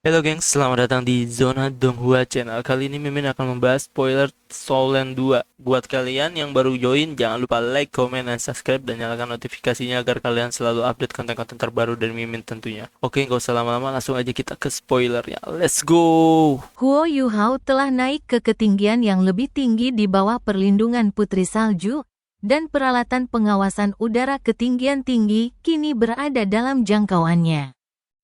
Halo gengs, selamat datang di Zona Donghua Channel. Kali ini Mimin akan membahas spoiler Soulland 2. Buat kalian yang baru join, jangan lupa like, comment, dan subscribe, dan nyalakan notifikasinya agar kalian selalu update konten-konten terbaru dari Mimin tentunya. Oke, nggak usah lama-lama, langsung aja kita ke spoilernya. Let's go! Huo Yuhao telah naik ke ketinggian yang lebih tinggi di bawah perlindungan Putri Salju, dan peralatan pengawasan udara ketinggian tinggi kini berada dalam jangkauannya.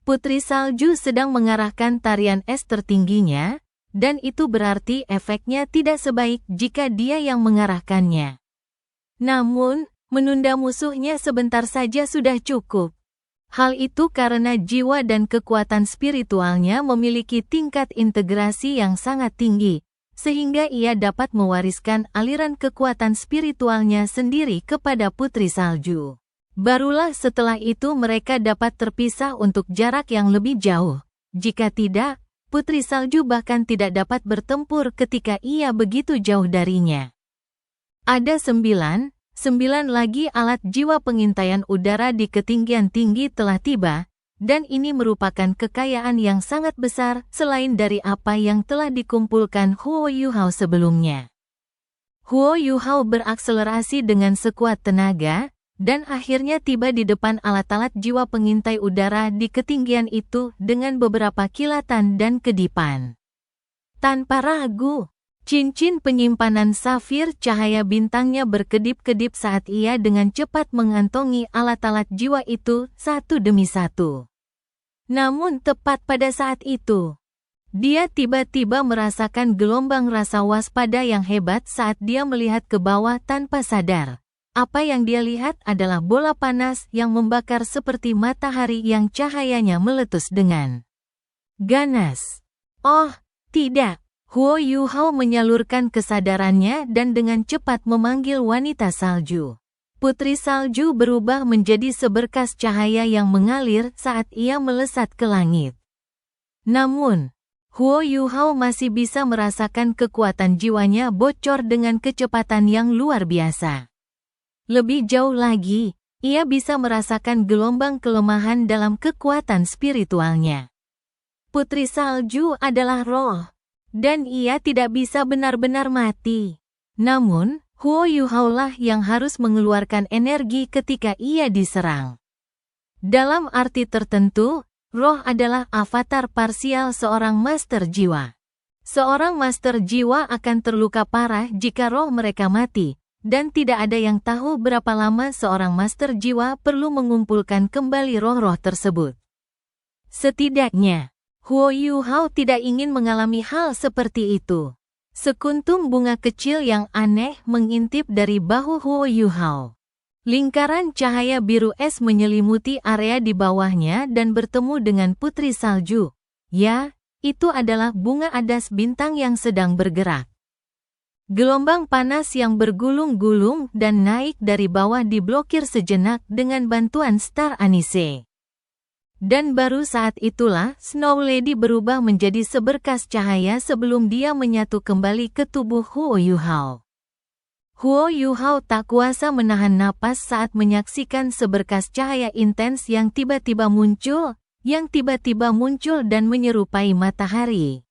Putri Salju sedang mengarahkan tarian es tertingginya, dan itu berarti efeknya tidak sebaik jika dia yang mengarahkannya. Namun, menunda musuhnya sebentar saja sudah cukup. Hal itu karena jiwa dan kekuatan spiritualnya memiliki tingkat integrasi yang sangat tinggi, sehingga ia dapat mewariskan aliran kekuatan spiritualnya sendiri kepada Putri Salju. Barulah setelah itu mereka dapat terpisah untuk jarak yang lebih jauh. Jika tidak, Putri Salju bahkan tidak dapat bertempur ketika ia begitu jauh darinya. Ada sembilan lagi alat jiwa pengintaian udara di ketinggian tinggi telah tiba, dan ini merupakan kekayaan yang sangat besar selain dari apa yang telah dikumpulkan Huo Yuhao sebelumnya. Huo Yuhao berakselerasi dengan sekuat tenaga, dan akhirnya tiba di depan alat-alat jiwa pengintai udara di ketinggian itu dengan beberapa kilatan dan kedipan. Tanpa ragu, cincin penyimpanan safir cahaya bintangnya berkedip-kedip saat ia dengan cepat mengantongi alat-alat jiwa itu satu demi satu. Namun tepat pada saat itu, dia tiba-tiba merasakan gelombang rasa waspada yang hebat saat dia melihat ke bawah tanpa sadar. Apa yang dia lihat adalah bola panas yang membakar seperti matahari yang cahayanya meletus dengan ganas. Oh, tidak. Huo Yuhao menyalurkan kesadarannya dan dengan cepat memanggil wanita salju. Putri Salju berubah menjadi seberkas cahaya yang mengalir saat ia melesat ke langit. Namun, Huo Yuhao masih bisa merasakan kekuatan jiwanya bocor dengan kecepatan yang luar biasa. Lebih jauh lagi, ia bisa merasakan gelombang kelemahan dalam kekuatan spiritualnya. Putri Salju adalah roh, dan ia tidak bisa benar-benar mati. Namun, Huo Yuhao lah yang harus mengeluarkan energi ketika ia diserang. Dalam arti tertentu, roh adalah avatar parsial seorang master jiwa. Seorang master jiwa akan terluka parah jika roh mereka mati, dan tidak ada yang tahu berapa lama seorang master jiwa perlu mengumpulkan kembali roh-roh tersebut. Setidaknya, Huo Yuhao tidak ingin mengalami hal seperti itu. Sekuntum bunga kecil yang aneh mengintip dari bahu Huo Yuhao. Lingkaran cahaya biru es menyelimuti area di bawahnya dan bertemu dengan Putri Salju. Ya, itu adalah bunga adas bintang yang sedang bergerak. Gelombang panas yang bergulung-gulung dan naik dari bawah diblokir sejenak dengan bantuan Star Anise. Dan baru saat itulah Snow Lady berubah menjadi seberkas cahaya sebelum dia menyatu kembali ke tubuh Huo Yuhao. Huo Yuhao tak kuasa menahan napas saat menyaksikan seberkas cahaya intens yang tiba-tiba muncul dan menyerupai matahari.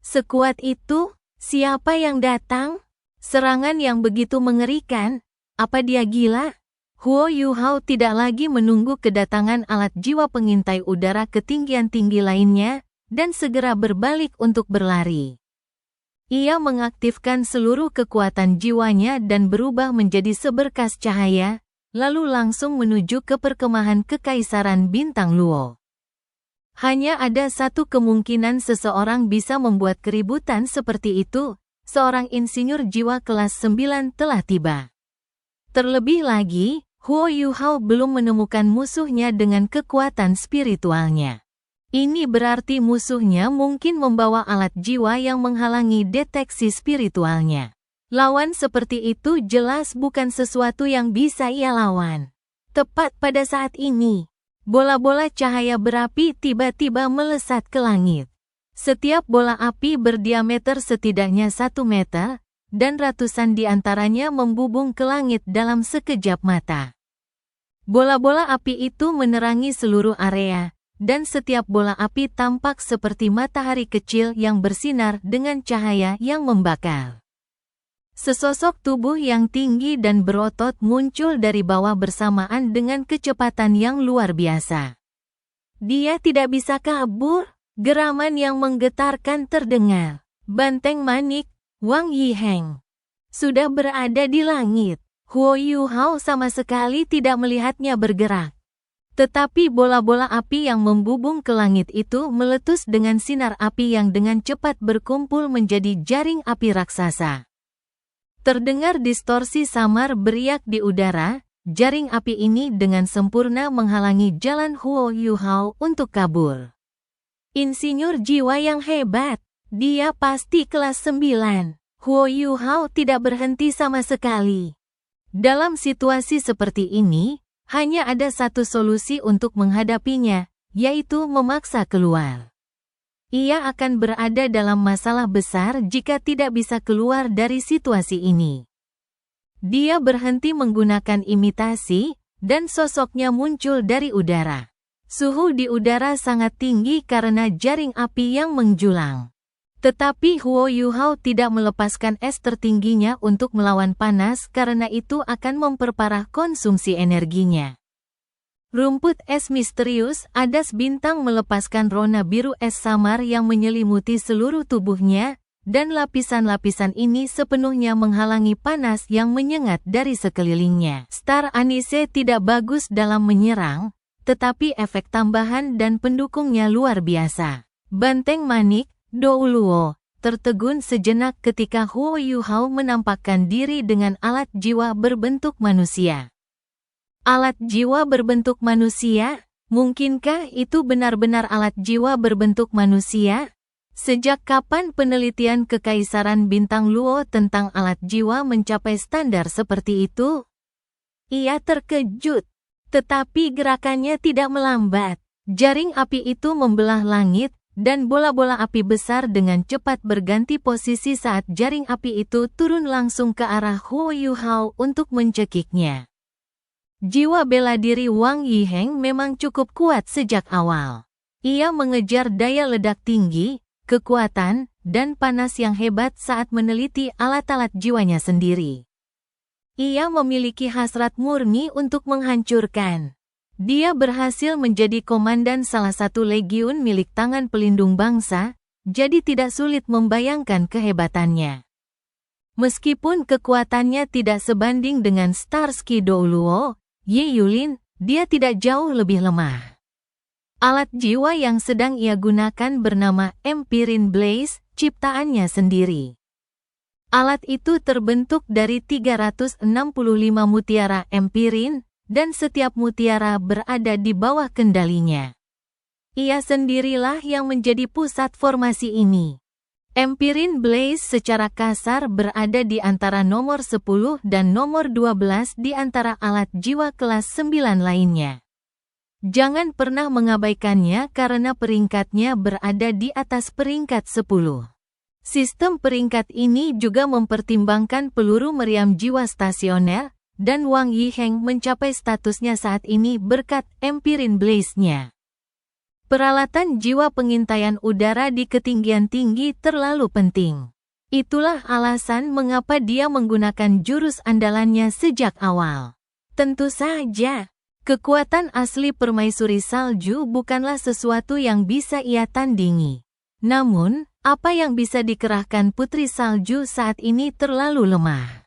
Sekuat itu, siapa yang datang? Serangan yang begitu mengerikan. Apa dia gila? Huo Yuhao tidak lagi menunggu kedatangan alat jiwa pengintai udara ketinggian tinggi lainnya, dan segera berbalik untuk berlari. Ia mengaktifkan seluruh kekuatan jiwanya dan berubah menjadi seberkas cahaya, lalu langsung menuju ke perkemahan Kekaisaran Bintang Luo. Hanya ada satu kemungkinan seseorang bisa membuat keributan seperti itu, seorang insinyur jiwa kelas 9 telah tiba. Terlebih lagi, Huo Yuhao belum menemukan musuhnya dengan kekuatan spiritualnya. Ini berarti musuhnya mungkin membawa alat jiwa yang menghalangi deteksi spiritualnya. Lawan seperti itu jelas bukan sesuatu yang bisa ia lawan. Tepat pada saat ini, bola-bola cahaya berapi tiba-tiba melesat ke langit. Setiap bola api berdiameter setidaknya 1 meter, dan ratusan di antaranya membubung ke langit dalam sekejap mata. Bola-bola api itu menerangi seluruh area, dan setiap bola api tampak seperti matahari kecil yang bersinar dengan cahaya yang membakar. Sesosok tubuh yang tinggi dan berotot muncul dari bawah bersamaan dengan kecepatan yang luar biasa. Dia tidak bisa kabur. Geraman yang menggetarkan terdengar. Banteng manik, Wang Yiheng sudah berada di langit. Huo Yuhao sama sekali tidak melihatnya bergerak. Tetapi bola-bola api yang membubung ke langit itu meletus dengan sinar api yang dengan cepat berkumpul menjadi jaring api raksasa. Terdengar distorsi samar beriak di udara. Jaring api ini dengan sempurna menghalangi jalan Huo Yuhao untuk kabur. Insinyur jiwa yang hebat. Dia pasti kelas 9. Huo Yuhao tidak berhenti sama sekali. Dalam situasi seperti ini, hanya ada satu solusi untuk menghadapinya, yaitu memaksa keluar. Ia akan berada dalam masalah besar jika tidak bisa keluar dari situasi ini. Dia berhenti menggunakan imitasi, dan sosoknya muncul dari udara. Suhu di udara sangat tinggi karena jaring api yang menjulang. Tetapi Huo Yuhao tidak melepaskan es tertingginya untuk melawan panas karena itu akan memperparah konsumsi energinya. Rumput es misterius Adas Bintang melepaskan rona biru es samar yang menyelimuti seluruh tubuhnya, dan lapisan-lapisan ini sepenuhnya menghalangi panas yang menyengat dari sekelilingnya. Star Anise tidak bagus dalam menyerang, tetapi efek tambahan dan pendukungnya luar biasa. Banteng manik, Douluo, tertegun sejenak ketika Huo Yuhao menampakkan diri dengan alat jiwa berbentuk manusia. Alat jiwa berbentuk manusia? Mungkinkah itu benar-benar alat jiwa berbentuk manusia? Sejak kapan penelitian Kekaisaran Bintang Luo tentang alat jiwa mencapai standar seperti itu? Ia terkejut. Tetapi gerakannya tidak melambat. Jaring api itu membelah langit, dan bola-bola api besar dengan cepat berganti posisi saat jaring api itu turun langsung ke arah Huo Yuhao untuk mencekiknya. Jiwa bela diri Wang Yiheng memang cukup kuat sejak awal. Ia mengejar daya ledak tinggi, kekuatan, dan panas yang hebat saat meneliti alat-alat jiwanya sendiri. Ia memiliki hasrat murni untuk menghancurkan. Dia berhasil menjadi komandan salah satu legiun milik tangan pelindung bangsa, jadi tidak sulit membayangkan kehebatannya. Meskipun kekuatannya tidak sebanding dengan Starsky Douluo, Ye Yulin, dia tidak jauh lebih lemah. Alat jiwa yang sedang ia gunakan bernama Empyrean Blaze, ciptaannya sendiri. Alat itu terbentuk dari 365 mutiara Empyrean, dan setiap mutiara berada di bawah kendalinya. Ia sendirilah yang menjadi pusat formasi ini. Empyrean Blaze secara kasar berada di antara nomor 10 dan nomor 12 di antara alat jiwa kelas 9 lainnya. Jangan pernah mengabaikannya karena peringkatnya berada di atas peringkat 10. Sistem peringkat ini juga mempertimbangkan peluru meriam jiwa stasioner, dan Wang Yiheng mencapai statusnya saat ini berkat Empyrean Blaze-nya. Peralatan jiwa pengintaian udara di ketinggian tinggi terlalu penting. Itulah alasan mengapa dia menggunakan jurus andalannya sejak awal. Tentu saja, kekuatan asli permaisuri salju bukanlah sesuatu yang bisa ia tandingi. Namun, apa yang bisa dikerahkan Putri Salju saat ini terlalu lemah.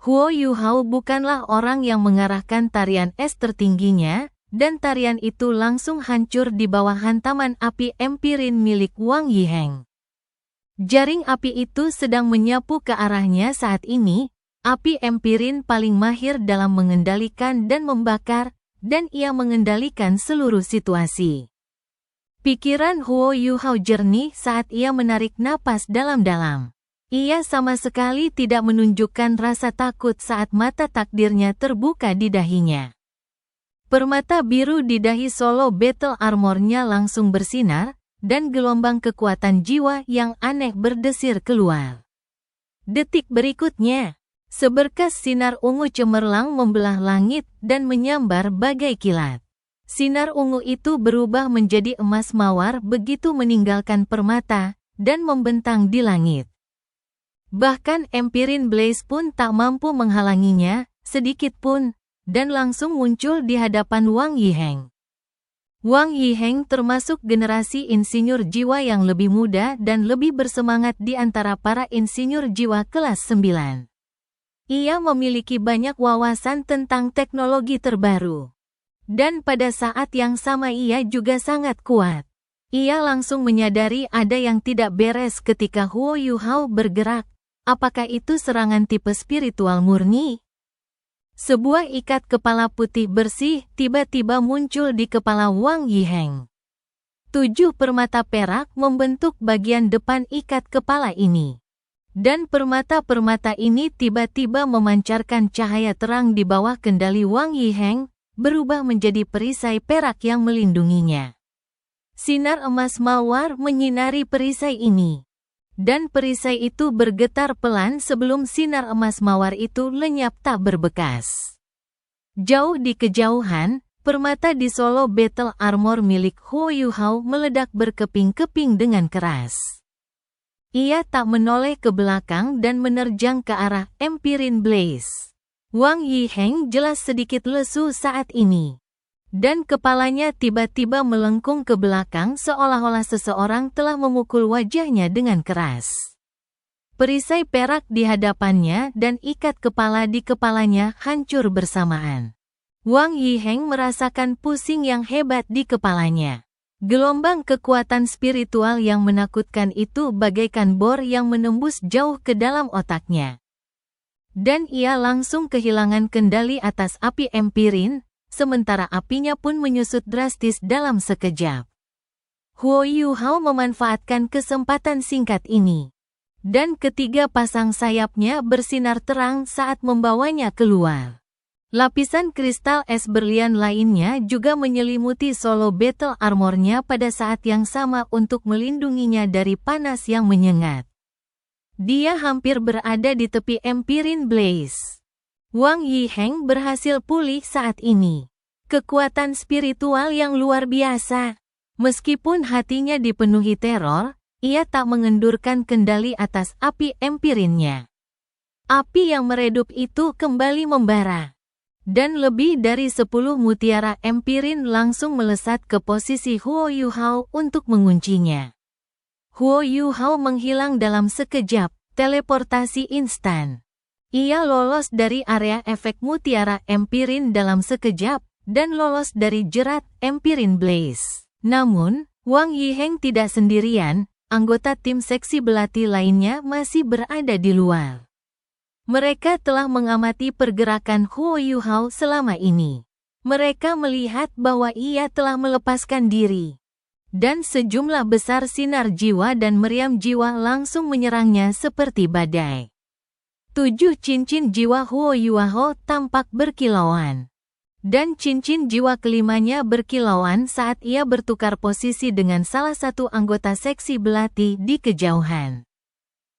Huo Yuhao bukanlah orang yang mengarahkan tarian es tertingginya, dan tarian itu langsung hancur di bawah hantaman api Empyrean milik Wang Yiheng. Jaring api itu sedang menyapu ke arahnya saat ini. Api Empyrean paling mahir dalam mengendalikan dan membakar, dan ia mengendalikan seluruh situasi. Pikiran Huo Yuhao jernih saat ia menarik napas dalam-dalam. Ia sama sekali tidak menunjukkan rasa takut saat mata takdirnya terbuka di dahinya. Permata biru di dahi solo battle armornya langsung bersinar, dan gelombang kekuatan jiwa yang aneh berdesir keluar. Detik berikutnya, seberkas sinar ungu cemerlang membelah langit dan menyambar bagai kilat. Sinar ungu itu berubah menjadi emas mawar begitu meninggalkan permata dan membentang di langit. Bahkan Empirin Blaze pun tak mampu menghalanginya, sedikit pun, dan langsung muncul di hadapan Wang Yiheng. Wang Yiheng termasuk generasi insinyur jiwa yang lebih muda dan lebih bersemangat di antara para insinyur jiwa kelas 9. Ia memiliki banyak wawasan tentang teknologi terbaru. Dan pada saat yang sama ia juga sangat kuat. Ia langsung menyadari ada yang tidak beres ketika Huo Yuhao bergerak. Apakah itu serangan tipe spiritual murni? Sebuah ikat kepala putih bersih tiba-tiba muncul di kepala Wang Yiheng. 7 permata perak membentuk bagian depan ikat kepala ini. Dan permata-permata ini tiba-tiba memancarkan cahaya terang di bawah kendali Wang Yiheng, berubah menjadi perisai perak yang melindunginya. Sinar emas mawar menyinari perisai ini. Dan perisai itu bergetar pelan sebelum sinar emas mawar itu lenyap tak berbekas. Jauh di kejauhan, permata di Solo Battle Armor milik Huo Yuhao meledak berkeping-keping dengan keras. Ia tak menoleh ke belakang dan menerjang ke arah Empirin Blaze. Wang Yiheng jelas sedikit lesu saat ini. Dan kepalanya tiba-tiba melengkung ke belakang seolah-olah seseorang telah memukul wajahnya dengan keras. Perisai perak di hadapannya dan ikat kepala di kepalanya hancur bersamaan. Wang Yiheng merasakan pusing yang hebat di kepalanya. Gelombang kekuatan spiritual yang menakutkan itu bagaikan bor yang menembus jauh ke dalam otaknya. Dan ia langsung kehilangan kendali atas api Empirin, sementara apinya pun menyusut drastis dalam sekejap. Huo Yuhao memanfaatkan kesempatan singkat ini. Dan ketiga pasang sayapnya bersinar terang saat membawanya keluar. Lapisan kristal es berlian lainnya juga menyelimuti Solo Battle Armornya pada saat yang sama untuk melindunginya dari panas yang menyengat. Dia hampir berada di tepi Empirin Blaze. Wang Yiheng berhasil pulih saat ini. Kekuatan spiritual yang luar biasa. Meskipun hatinya dipenuhi teror, ia tak mengendurkan kendali atas api Empirinnya. Api yang meredup itu kembali membara. Dan lebih dari 10 mutiara Empirin langsung melesat ke posisi Huo Yuhao untuk menguncinya. Huo Yuhao menghilang dalam sekejap, teleportasi instan. Ia lolos dari area efek mutiara Empirin dalam sekejap, dan lolos dari jerat Empirin Blaze. Namun, Wang Yiheng tidak sendirian, anggota tim seksi belati lainnya masih berada di luar. Mereka telah mengamati pergerakan Huo Yuhao selama ini. Mereka melihat bahwa ia telah melepaskan diri. Dan sejumlah besar sinar jiwa dan meriam jiwa langsung menyerangnya seperti badai. 7 cincin jiwa Huo Yuhao tampak berkilauan. Dan cincin jiwa kelimanya berkilauan saat ia bertukar posisi dengan salah satu anggota seksi belati di kejauhan.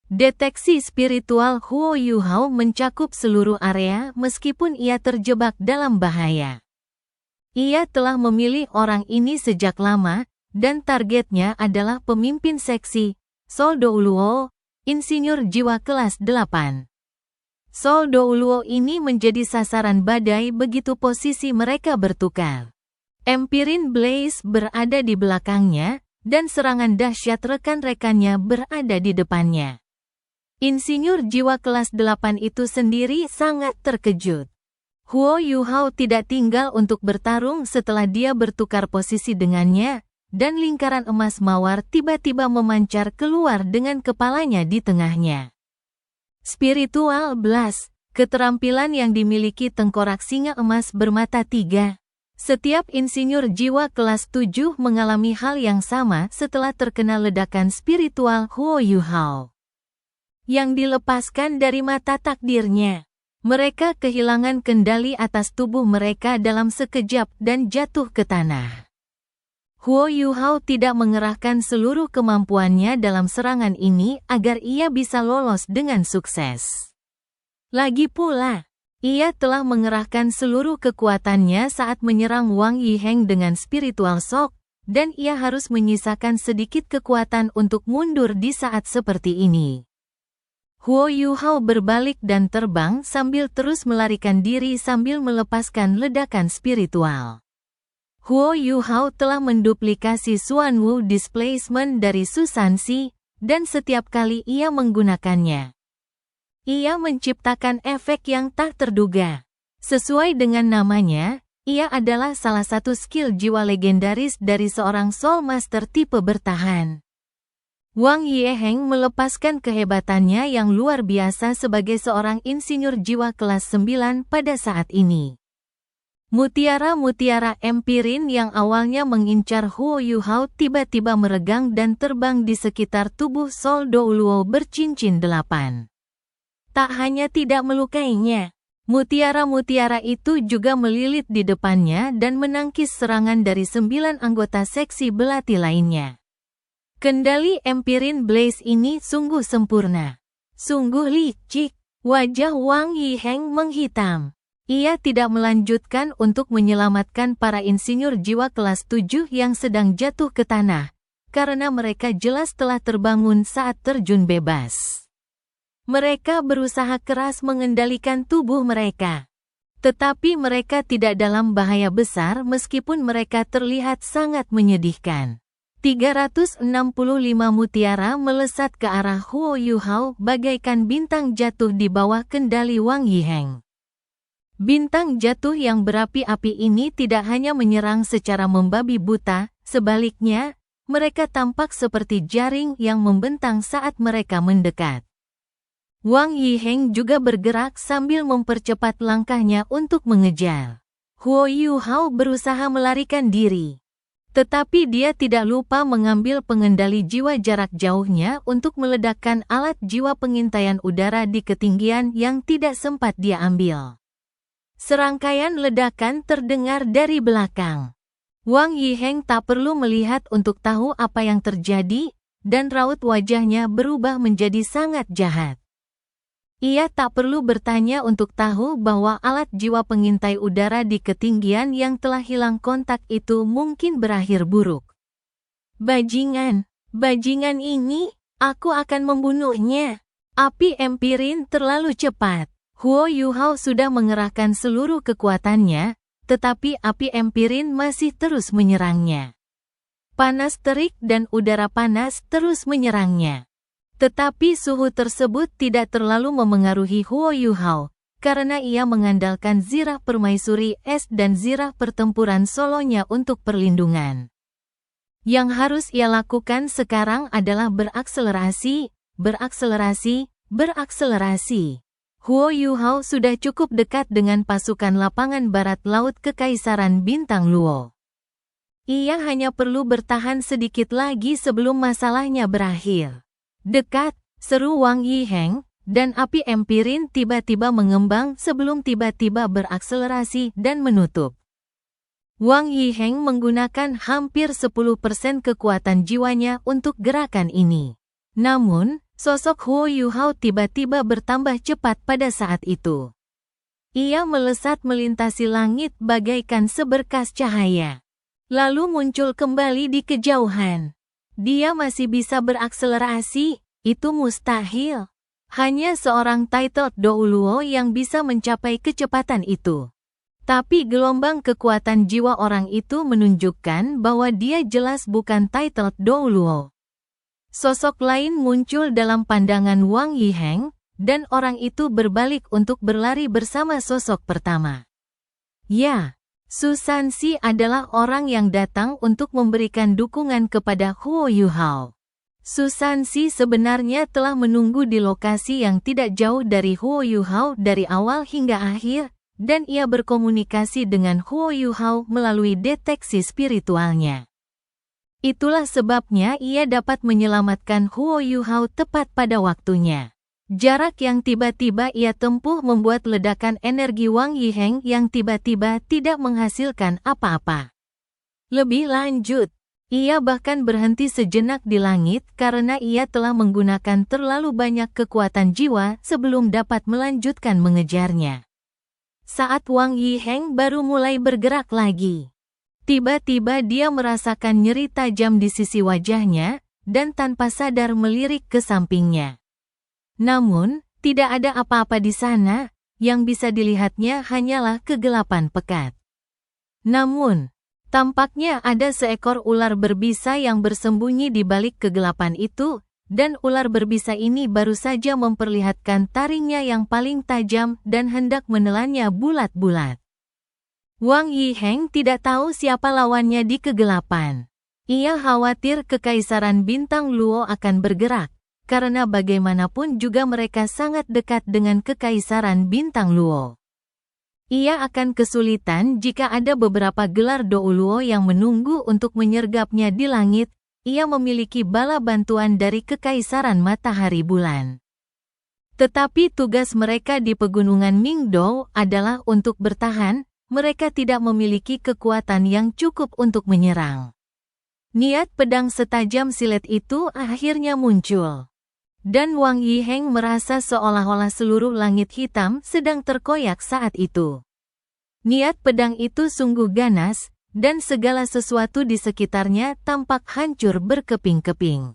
Deteksi spiritual Huo Yuhao mencakup seluruh area meskipun ia terjebak dalam bahaya. Ia telah memilih orang ini sejak lama, dan targetnya adalah pemimpin seksi, Sol Douluo, insinyur jiwa kelas 8. Sol Douluo ini menjadi sasaran badai begitu posisi mereka bertukar. Empirin Blaze berada di belakangnya, dan serangan dahsyat rekan-rekannya berada di depannya. Insinyur jiwa kelas 8 itu sendiri sangat terkejut. Huo Yuhao tidak tinggal untuk bertarung setelah dia bertukar posisi dengannya, dan lingkaran emas mawar tiba-tiba memancar keluar dengan kepalanya di tengahnya. Spiritual Blast, keterampilan yang dimiliki tengkorak singa emas bermata 3. Setiap insinyur jiwa kelas 7 mengalami hal yang sama setelah terkena ledakan spiritual Huo Yuhao. Yang dilepaskan dari mata takdirnya. Mereka kehilangan kendali atas tubuh mereka dalam sekejap dan jatuh ke tanah. Huo Yuhao tidak mengerahkan seluruh kemampuannya dalam serangan ini agar ia bisa lolos dengan sukses. Lagi pula, Ia telah mengerahkan seluruh kekuatannya saat menyerang Wang Yiheng dengan spiritual shock, dan ia harus menyisakan sedikit kekuatan untuk mundur di saat seperti ini. Huo Yuhao berbalik dan terbang sambil terus melarikan diri sambil melepaskan ledakan spiritual. Huo Yuhao telah menduplikasi Xuanwu Displacement dari Su Sanxi, dan setiap kali ia menggunakannya, ia menciptakan efek yang tak terduga. Sesuai dengan namanya, ia adalah salah satu skill jiwa legendaris dari seorang Soul Master tipe bertahan. Wang Yiheng melepaskan kehebatannya yang luar biasa sebagai seorang insinyur jiwa kelas 9 pada saat ini. Mutiara-mutiara empirin yang awalnya mengincar Huo Yuhao tiba-tiba meregang dan terbang di sekitar tubuh Sol Douluo bercincin 8. Tak hanya tidak melukainya, mutiara-mutiara itu juga melilit di depannya dan menangkis serangan dari 9 anggota seksi belati lainnya. Kendali empirin Blaze ini sungguh sempurna. Sungguh licik. Wajah Wang Yiheng menghitam. Ia tidak melanjutkan untuk menyelamatkan para insinyur jiwa kelas 7 yang sedang jatuh ke tanah, karena mereka jelas telah terbangun saat terjun bebas. Mereka berusaha keras mengendalikan tubuh mereka. Tetapi mereka tidak dalam bahaya besar meskipun mereka terlihat sangat menyedihkan. 365 mutiara melesat ke arah Huo Yuhao bagaikan bintang jatuh di bawah kendali Wang Yiheng. Bintang jatuh yang berapi-api ini tidak hanya menyerang secara membabi buta, sebaliknya, mereka tampak seperti jaring yang membentang saat mereka mendekat. Wang Yiheng juga bergerak sambil mempercepat langkahnya untuk mengejar. Huo Yuhao berusaha melarikan diri. Tetapi dia tidak lupa mengambil pengendali jiwa jarak jauhnya untuk meledakkan alat jiwa pengintaian udara di ketinggian yang tidak sempat dia ambil. Serangkaian ledakan terdengar dari belakang. Wang Yiheng tak perlu melihat untuk tahu apa yang terjadi, dan raut wajahnya berubah menjadi sangat jahat. Ia tak perlu bertanya untuk tahu bahwa alat jiwa pengintai udara di ketinggian yang telah hilang kontak itu mungkin berakhir buruk. Bajingan ini, aku akan membunuhnya. Api empirin terlalu cepat. Huo Yuhao sudah mengerahkan seluruh kekuatannya, tetapi api empirin masih terus menyerangnya. Panas terik dan udara panas terus menyerangnya. Tetapi suhu tersebut tidak terlalu memengaruhi Huo Yuhao, karena ia mengandalkan zirah permaisuri es dan zirah pertempuran solonya untuk perlindungan. Yang harus ia lakukan sekarang adalah berakselerasi. Huo Yuhao sudah cukup dekat dengan pasukan lapangan barat laut Kekaisaran Bintang Luo. Ia hanya perlu bertahan sedikit lagi sebelum masalahnya berakhir. Dekat, seru Wang Yiheng, dan api empirin tiba-tiba mengembang sebelum tiba-tiba berakselerasi dan menutup. Wang Yiheng menggunakan hampir 10% kekuatan jiwanya untuk gerakan ini. Namun, sosok Huo Yuhao tiba-tiba bertambah cepat pada saat itu. Ia melesat melintasi langit bagaikan seberkas cahaya. Lalu muncul kembali di kejauhan. Dia masih bisa berakselerasi, itu mustahil. Hanya seorang titled Douluo yang bisa mencapai kecepatan itu. Tapi gelombang kekuatan jiwa orang itu menunjukkan bahwa dia jelas bukan titled Douluo. Sosok lain muncul dalam pandangan Wang Yiheng, dan orang itu berbalik untuk berlari bersama sosok pertama. Ya, Su Sanxi adalah orang yang datang untuk memberikan dukungan kepada Huo Yuhao. Su Sanxi sebenarnya telah menunggu di lokasi yang tidak jauh dari Huo Yuhao dari awal hingga akhir, dan ia berkomunikasi dengan Huo Yuhao melalui deteksi spiritualnya. Itulah sebabnya ia dapat menyelamatkan Huo Yuhao tepat pada waktunya. Jarak yang tiba-tiba ia tempuh membuat ledakan energi Wang Yiheng yang tiba-tiba tidak menghasilkan apa-apa. Lebih lanjut, ia bahkan berhenti sejenak di langit karena ia telah menggunakan terlalu banyak kekuatan jiwa sebelum dapat melanjutkan mengejarnya. Saat Wang Yiheng baru mulai bergerak lagi, tiba-tiba dia merasakan nyeri tajam di sisi wajahnya, dan tanpa sadar melirik ke sampingnya. Namun, tidak ada apa-apa di sana, yang bisa dilihatnya hanyalah kegelapan pekat. Namun, tampaknya ada seekor ular berbisa yang bersembunyi di balik kegelapan itu, dan ular berbisa ini baru saja memperlihatkan taringnya yang paling tajam dan hendak menelannya bulat-bulat. Wang Yiheng tidak tahu siapa lawannya di kegelapan. Ia khawatir Kekaisaran Bintang Luo akan bergerak, karena bagaimanapun juga mereka sangat dekat dengan Kekaisaran Bintang Luo. Ia akan kesulitan jika ada beberapa gelar Dou Luo yang menunggu untuk menyergapnya di langit. Ia memiliki bala bantuan dari Kekaisaran Matahari Bulan. Tetapi tugas mereka di Pegunungan Mingdou adalah untuk bertahan, mereka tidak memiliki kekuatan yang cukup untuk menyerang. Niat pedang setajam silet itu akhirnya muncul. Dan Wang Yiheng merasa seolah-olah seluruh langit hitam sedang terkoyak saat itu. Niat pedang itu sungguh ganas, dan segala sesuatu di sekitarnya tampak hancur berkeping-keping.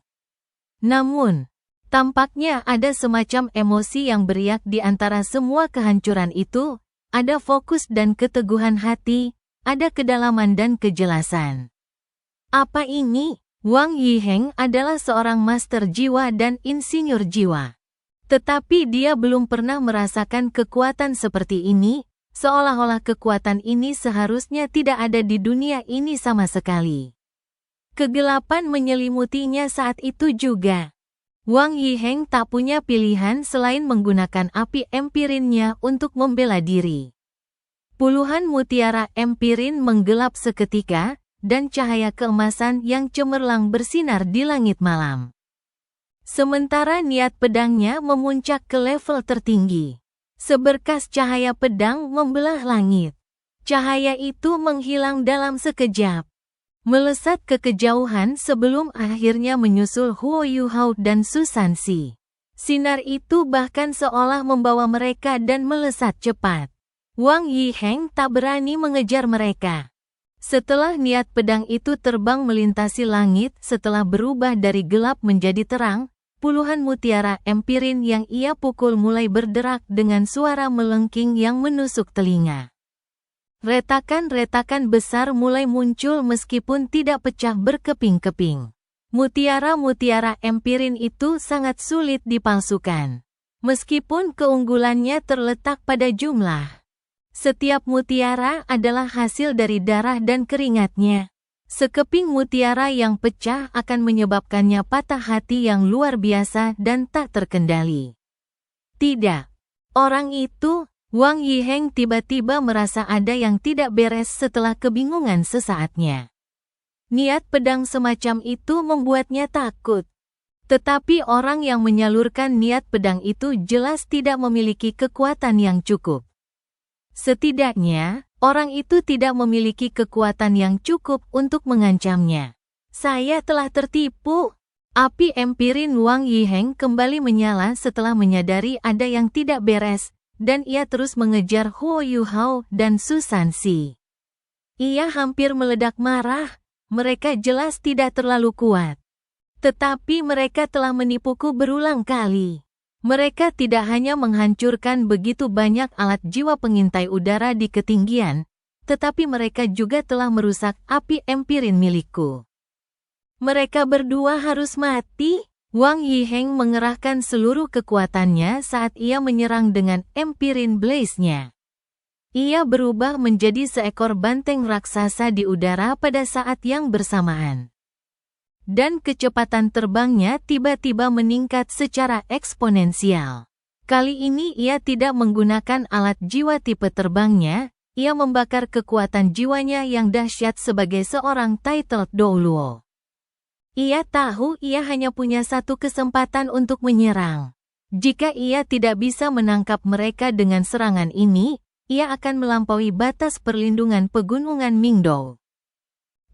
Namun, tampaknya ada semacam emosi yang beriak di antara semua kehancuran itu, ada fokus dan keteguhan hati, ada kedalaman dan kejelasan. Apa ini? Wang Yiheng adalah seorang master jiwa dan insinyur jiwa. Tetapi dia belum pernah merasakan kekuatan seperti ini, seolah-olah kekuatan ini seharusnya tidak ada di dunia ini sama sekali. Kegelapan menyelimutinya saat itu juga. Wang Yiheng tak punya pilihan selain menggunakan api empirinnya untuk membela diri. Puluhan mutiara empirin menggelap seketika, dan cahaya keemasan yang cemerlang bersinar di langit malam. Sementara niat pedangnya memuncak ke level tertinggi. Seberkas cahaya pedang membelah langit. Cahaya itu menghilang dalam sekejap, melesat ke kejauhan sebelum akhirnya menyusul Huo Yuhao dan Su Sanxi. Sinar itu bahkan seolah membawa mereka dan melesat cepat. Wang Yiheng tak berani mengejar mereka. Setelah niat pedang itu terbang melintasi langit, setelah berubah dari gelap menjadi terang, puluhan mutiara empirin yang ia pukul mulai berderak dengan suara melengking yang menusuk telinga. Retakan-retakan besar mulai muncul meskipun tidak pecah berkeping-keping. Mutiara-mutiara empirin itu sangat sulit dipalsukan. Meskipun keunggulannya terletak pada jumlah. Setiap mutiara adalah hasil dari darah dan keringatnya. Sekeping mutiara yang pecah akan menyebabkannya patah hati yang luar biasa dan tak terkendali. Tidak. Orang itu, Wang Yiheng tiba-tiba merasa ada yang tidak beres setelah kebingungan sesaatnya. Niat pedang semacam itu membuatnya takut. Tetapi orang yang menyalurkan niat pedang itu jelas tidak memiliki kekuatan yang cukup. Setidaknya, orang itu tidak memiliki kekuatan yang cukup untuk mengancamnya. Saya telah tertipu. Api empirin Wang Yiheng kembali menyala setelah menyadari ada yang tidak beres, dan ia terus mengejar Huo Yuhao dan Su Sanxi. Ia hampir meledak marah, mereka jelas tidak terlalu kuat. Tetapi mereka telah menipuku berulang kali. Mereka tidak hanya menghancurkan begitu banyak alat jiwa pengintai udara di ketinggian, tetapi mereka juga telah merusak api empirin milikku. Mereka berdua harus mati. Wang Yiheng mengerahkan seluruh kekuatannya saat ia menyerang dengan empirin blaze-nya. Ia berubah menjadi seekor banteng raksasa di udara pada saat yang bersamaan. Dan kecepatan terbangnya tiba-tiba meningkat secara eksponensial. Kali ini ia tidak menggunakan alat jiwa tipe terbangnya, ia membakar kekuatan jiwanya yang dahsyat sebagai seorang titled Dou Luo. Ia tahu ia hanya punya satu kesempatan untuk menyerang. Jika ia tidak bisa menangkap mereka dengan serangan ini, ia akan melampaui batas perlindungan Pegunungan Mingdou.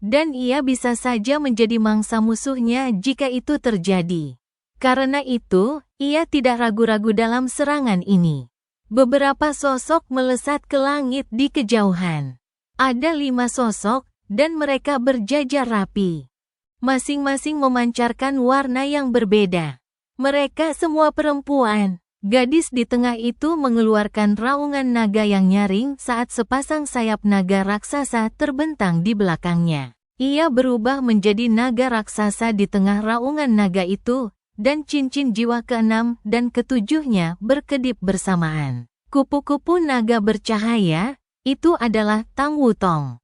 Dan ia bisa saja menjadi mangsa musuhnya jika itu terjadi. Karena itu, ia tidak ragu-ragu dalam serangan ini. Beberapa sosok melesat ke langit di kejauhan. Ada 5 sosok, dan mereka berjajar rapi. Masing-masing memancarkan warna yang berbeda. Mereka semua perempuan. Gadis di tengah itu mengeluarkan raungan naga yang nyaring saat sepasang sayap naga raksasa terbentang di belakangnya. Ia berubah menjadi naga raksasa di tengah raungan naga itu, dan cincin jiwa ke-6 dan ke-7-nya berkedip bersamaan. Kupu-kupu naga bercahaya, itu adalah Tang Wutong.